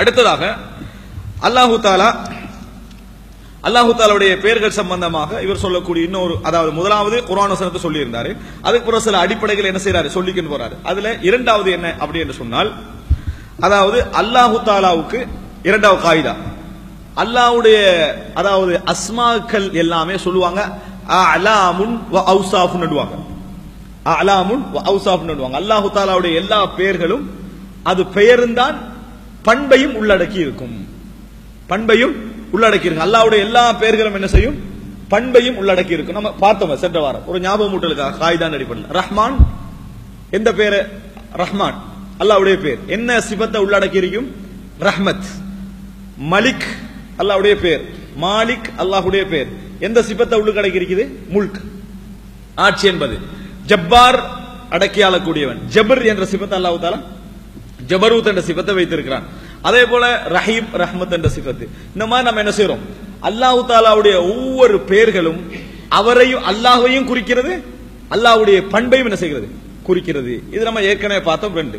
அடுத்ததாக அல்லாஹு தாலாவுடைய பெயர்கள் சம்பந்தமாக இவர் சொல்லக்கூடிய இன்னொரு, அதாவது முதலாவது குர்ஆன் வசனத்தை சொல்லி இருந்தாரு, அதுக்கு பிறகு சில அடிப்படைகள் என்ன செய்யறாரு சொல்லிக்கிட்டு போறாரு. அதுல இரண்டாவது என்ன அப்படி என்று சொன்னால், அதாவது அல்லாஹு தாலாவுக்கு இரண்டாவது காயிதா, அல்லாஹ்வுடைய அதாவது அஸ்மாக்கள் எல்லாமே சொல்லுவாங்க அலாமுன் வ அவுசாஃபுன் நடுவாங்க, அலாமுன் வ அவுசாஃபுன் நடுவாங்க. அல்லாஹு தாலாவுடைய எல்லா பெயர்களும் அது பெயர்ந்தான் பண்பையும் உள்ளடக்கி இருக்கும், பண்பையும் உள்ளடக்கி இருக்கும். அல்லாஹ்வுடைய எல்லா பெயர்களும் என்ன செய்யும், பண்பையும் உள்ளடக்கி இருக்கும். நம்ம பார்த்தோம் சென்ற வாரம் ஒரு ஞாபகம் மூட்டலுக்காக காயிதான் அடிப்படையில். ரஹ்மான் எந்த பேரு, ரஹ்மான் அல்லாஹ்வுடைய பேர், என்ன சிபத்தை உள்ளடக்கி இருக்கும், ரஹ்மத். மலிக் அல்லாஹ்வுடைய பேர், மாலிக் அல்லாஹ்வுடைய பேர், எந்த சிபத்தை உள்ளடக்கி இருக்குது, முல்க் ஆட்சி என்பது. ஜப்பார் அடக்கி ஆளக்கூடியவன், ஜபர் என்ற சிபத்தை அல்லாஹ் தஆலா ஜபரூத் என்ற சிபத்தை வைத்திருக்கிறான். அதே போல ரஹீம் ரஹ்மத் என்ற சிபத்து. இந்த மாதிரி நம்ம என்ன செய்யறோம், அல்லாஹ் தஆலாவுடைய ஒவ்வொரு பெயர்களும் அவரையும் அல்லாஹ்வையும் குறிக்கிறது, அல்லாஹ்வுடைய பண்பையும் என்ன செய்கிறது குறிக்கிறது. இது நம்ம ஏற்கனவே பார்த்தோம். ரெண்டு